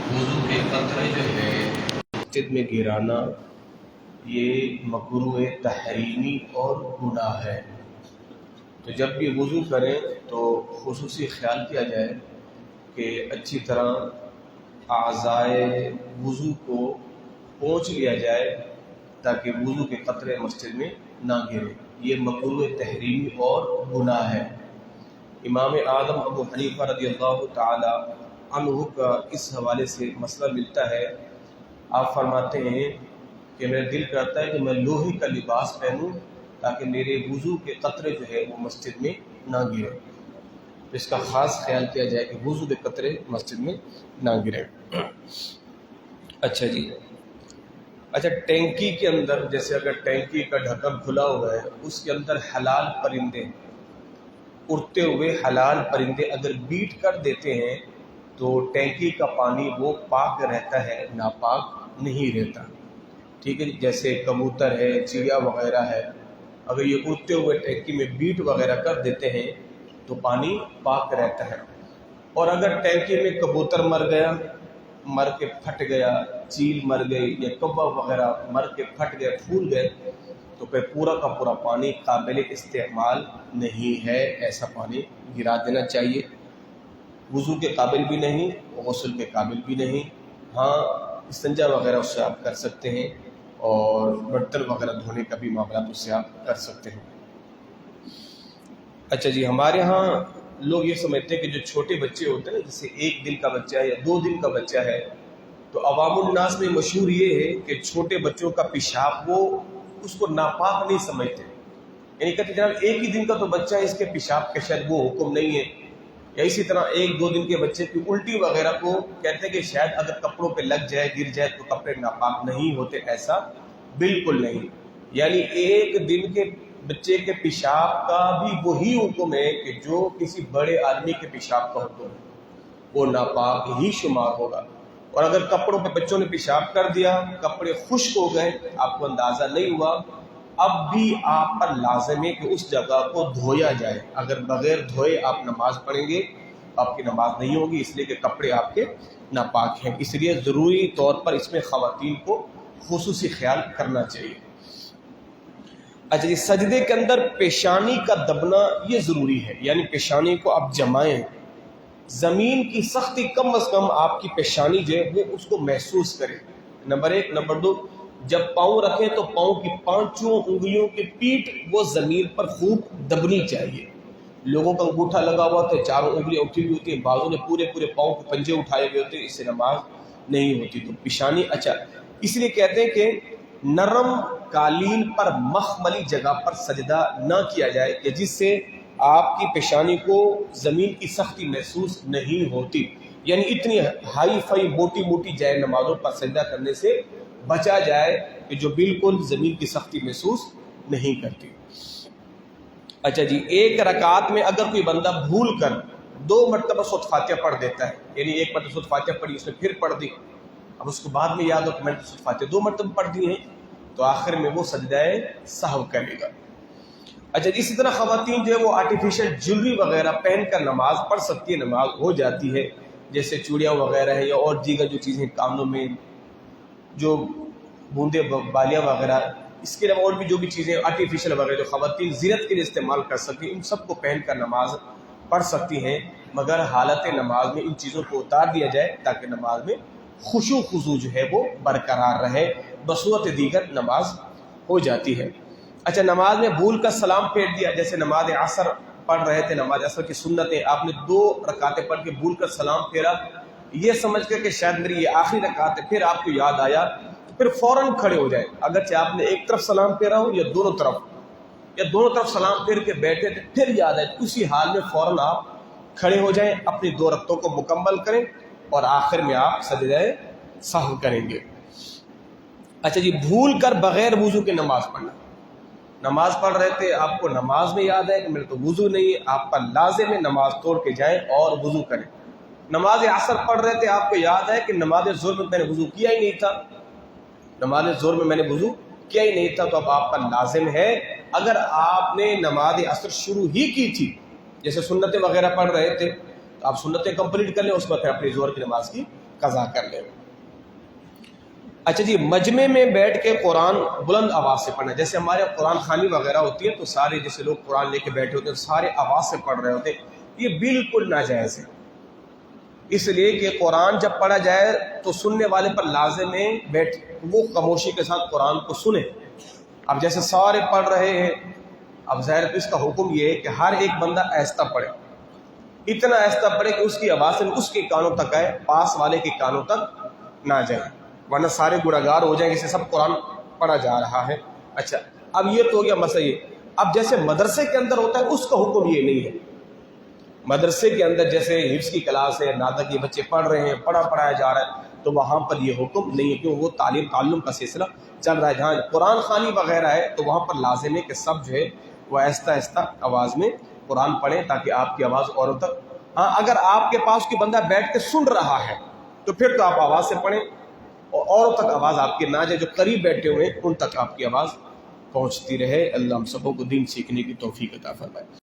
وضو کے قطرے جو ہے مسجد میں گرانا یہ مکروہ تحریمی اور گناہ ہے۔ تو جب بھی وضو کریں تو خصوصی خیال کیا جائے کہ اچھی طرح اعضائے وضو کو پونچھ لیا جائے تاکہ وضو کے قطرے مسجد میں نہ گرے۔ یہ مکروہ تحریمی اور گناہ ہے۔ امام اعظم ابو حنیفہ رضی اللہ تعالی عنہ کا اس حوالے سے مسئلہ ملتا ہے۔ آپ فرماتے ہیں کہ میرا دل کرتا ہے کہ میں لوہے کا لباس پہنوں تاکہ میرے وضو کے قطرے جو ہے وہ مسجد میں نہ گرے۔ اس کا خاص خیال کیا جائے کہ وضو کے قطرے مسجد میں نہ گرے۔ اچھا جی، اچھا ٹینکی کے اندر، جیسے اگر ٹینکی کا ڈھکن کھلا ہوا ہے، اس کے اندر حلال پرندے، اڑتے ہوئے حلال پرندے اگر بیٹ کر دیتے ہیں تو ٹینکی کا پانی وہ پاک رہتا ہے، ناپاک نہیں رہتا۔ ٹھیک ہے، جیسے کبوتر ہے، چڑیا وغیرہ ہے، اگر یہ اڑتے ہوئے ٹینکی میں بیٹ وغیرہ کر دیتے ہیں تو پانی پاک رہتا ہے۔ اور اگر ٹینکی میں کبوتر مر گیا، مر کے پھٹ گیا، چیل مر گئی یا کوا وغیرہ مر کے پھٹ گئے، پھول گئے، تو پھر پورا کا پورا پانی قابل استعمال نہیں ہے۔ ایسا پانی گرا دینا چاہیے۔ وضو کے قابل بھی نہیں، غسل کے قابل بھی نہیں۔ ہاں، استنجا وغیرہ اس سے آپ کر سکتے ہیں، اور برتن وغیرہ دھونے کا بھی معاملات اس سے آپ کر سکتے ہیں۔ اچھا جی، ہمارے ہاں لوگ یہ سمجھتے ہیں کہ جو چھوٹے بچے ہوتے ہیں، جیسے 1 دن کا بچہ ہے یا 2 دن کا بچہ ہے، تو عوام الناس میں مشہور یہ ہے کہ چھوٹے بچوں کا پیشاب وہ اس کو ناپاک نہیں سمجھتے، یعنی کہتے جناب 1 ہی دن کا تو بچہ ہے، اس کے پیشاب کا شاید وہ حکم نہیں ہے۔ یا اسی طرح 1-2 دن کے بچے کی الٹی وغیرہ کو کہتے ہیں کہ شاید اگر کپڑوں پہ لگ جائے، گر جائے تو کپڑے ناپاک نہیں ہوتے۔ ایسا بالکل نہیں، یعنی 1 دن کے بچے کے پیشاب کا بھی وہی حکم ہے کہ جو کسی بڑے آدمی کے پیشاب کا حکم ہے، وہ ناپاک ہی شمار ہوگا۔ اور اگر کپڑوں پہ بچوں نے پیشاب کر دیا، کپڑے خشک ہو گئے، آپ کو اندازہ نہیں ہوا، اب بھی آپ پر لازم ہے کہ اس جگہ کو دھویا جائے۔ اگر بغیر دھوئے آپ نماز پڑھیں گے آپ کی نماز نہیں ہوگی، اس لیے کہ کپڑے آپ کے ناپاک ہیں۔ اس لیے ضروری طور پر اس میں خواتین کو خصوصی خیال کرنا چاہیے۔ اچھا جی، سجدے کے اندر پیشانی کا دبنا یہ ضروری ہے، یعنی پیشانی کو آپ جمائیں، زمین کی سختی کم از کم آپ کی پیشانی جو ہے وہ اس کو محسوس کرے۔ نمبر 1۔ نمبر 2، جب پاؤں رکھیں تو پاؤں کی 5 انگلیوں کی پیٹھ وہ زمین پر خوب دبنی چاہیے۔ لوگوں کا انگوٹھا لگا ہوا تو 4 انگلیاں اٹھی ہوئی ہوتی ہیں، بعضوں نے پورے پاؤں کے پنجے اٹھائے ہوئے ہوتے ہیں، اس سے نماز نہیں ہوتی۔ تو پیشانی، اچھا اس لیے کہتے ہیں کہ نرم قالین پر مخملی جگہ پر سجدہ نہ کیا جائے کہ جس سے آپ کی پیشانی کو زمین کی سختی محسوس نہیں ہوتی، یعنی اتنی ہائی فائی موٹی موٹی جائے نمازوں پر سجدہ کرنے سے بچا جائے کہ جو بالکل زمین کی سختی محسوس نہیں کرتی۔ اچھا جی، 1 رکعت میں اگر کوئی بندہ بھول کر 2 مرتبہ سورۃ فاتحہ پڑھ دیتا ہے، یعنی 1 مرتبہ سورۃ فاتحہ پڑھی، اس نے پھر پڑھ دی، اب اس کو بعد میں یاد ہو کہ میں نے سورۃ فاتحہ 2 مرتبہ پڑھ دی ہیں، تو آخر میں وہ سجدہ سہو کرے گا۔ اچھا، اسی طرح خواتین جو ہے وہ آرٹیفیشل جیولری وغیرہ پہن کر نماز پڑھ سکتی ہے، نماز ہو جاتی ہے، جیسے چوڑیاں وغیرہ ہے یا اور دیگر جو چیزیں کانوں میں جو بوندے بالیاں وغیرہ، اس کے علاوہ اور بھی جو بھی چیزیں آرٹیفیشل وغیرہ جو خواتین زینت کے لیے استعمال کر سکتی ہیں، ان سب کو پہن کر نماز پڑھ سکتی ہیں، مگر حالت نماز میں ان چیزوں کو اتار دیا جائے تاکہ نماز میں خشوع خضوع جو ہے وہ برقرار رہے، بصورت دیگر نماز ہو جاتی ہے۔ اچھا، نماز میں بھول کر سلام پھیر دیا، جیسے نماز عصر پڑھ رہے تھے، نماز عصر کی سنت ہے، آپ نے 2 رکعتیں پڑھ کے بھول کر سلام پھیرا، یہ سمجھ کر کہ شاید میری یہ آخری رکعت ہے، پھر آپ کو یاد آیا تو پھر فوراً کھڑے ہو جائیں، اگرچہ آپ نے ایک طرف سلام پھیرا ہو یا دونوں طرف سلام پھیر کے بیٹھے تھے، پھر یاد آئے، اسی حال میں فوراً آپ کھڑے ہو جائیں، اپنی 2 رکعتوں کو مکمل کریں اور آخر میں آپ سجدہ سہو کریں گے۔ اچھا جی، بھول کر بغیر وضو کے نماز پڑھنا، نماز پڑھ رہے تھے، آپ کو نماز میں یاد ہے کہ میرے تو وضو نہیں ہے، آپ پر لازم ہے نماز توڑ کے جائیں اور وضو کریں۔ نماز عصر پڑھ رہے تھے، آپ کو یاد ہے کہ نماز ظہر میں میں نے وضو کیا ہی نہیں تھا، نماز ظہر میں میں نے وضو کیا ہی نہیں تھا، تو اب آپ پر لازم ہے، اگر آپ نے نماز عصر شروع ہی کی تھی، جیسے سنتیں وغیرہ پڑھ رہے تھے، تو آپ سنتیں کمپلیٹ کر لیں، اس پر پھر اپنی ظہر کی نماز کی قضا کر لیں۔ اچھا جی، مجمع میں بیٹھ کے قرآن بلند آواز سے پڑھنا، جیسے ہمارے قرآن خوانی وغیرہ ہوتی ہے تو سارے جیسے لوگ قرآن لے کے بیٹھے ہوتے ہیں سارے آواز سے پڑھ رہے ہوتے ہیں، یہ بالکل ناجائز ہے۔ اس لیے کہ قرآن جب پڑھا جائے تو سننے والے پر لازم ہے وہ خاموشی کے ساتھ قرآن کو سنے۔ اب جیسے سارے پڑھ رہے ہیں، اب ظاہر اس کا حکم یہ ہے کہ ہر ایک بندہ آہستہ پڑھے، اتنا آہستہ پڑھے کہ اس کی آواز اس کے کانوں تک آئے، پاس والے کے کانوں تک نہ جائے، ورنہ سارے گناہگار ہو جائیں گے، اسے سب قرآن پڑھا جا رہا ہے۔ اچھا، اب یہ تو ہو گیا مسئلہ یہ۔ اب جیسے مدرسے کے اندر ہوتا ہے اس کا حکم یہ نہیں ہے، مدرسے کے اندر جیسے حفظ کی کلاس ہے، نادر کے بچے پڑھ رہے ہیں، پڑھایا جا رہا ہے، تو وہاں پر یہ حکم نہیں ہے، کیوں وہ تعلیم کا سلسلہ چل رہا ہے۔ جہاں قرآن خوانی وغیرہ ہے تو وہاں پر لازم ہے کہ سب جو ہے وہ آہستہ آہستہ آواز میں قرآن پڑھیں تاکہ آپ کی آواز اوروں تک۔ ہاں، اگر آپ کے پاس کوئی بندہ بیٹھ کے سن رہا ہے تو پھر تو آپ آواز سے پڑھیں اور اوروں تک آواز آپ کی نہ جائے، جو قریب بیٹھے ہوئے ہیں ان تک آپ کی آواز پہنچتی رہے۔ اللہ ہم سبوں کو دین سیکھنے کی توفیق عطا فرمائے۔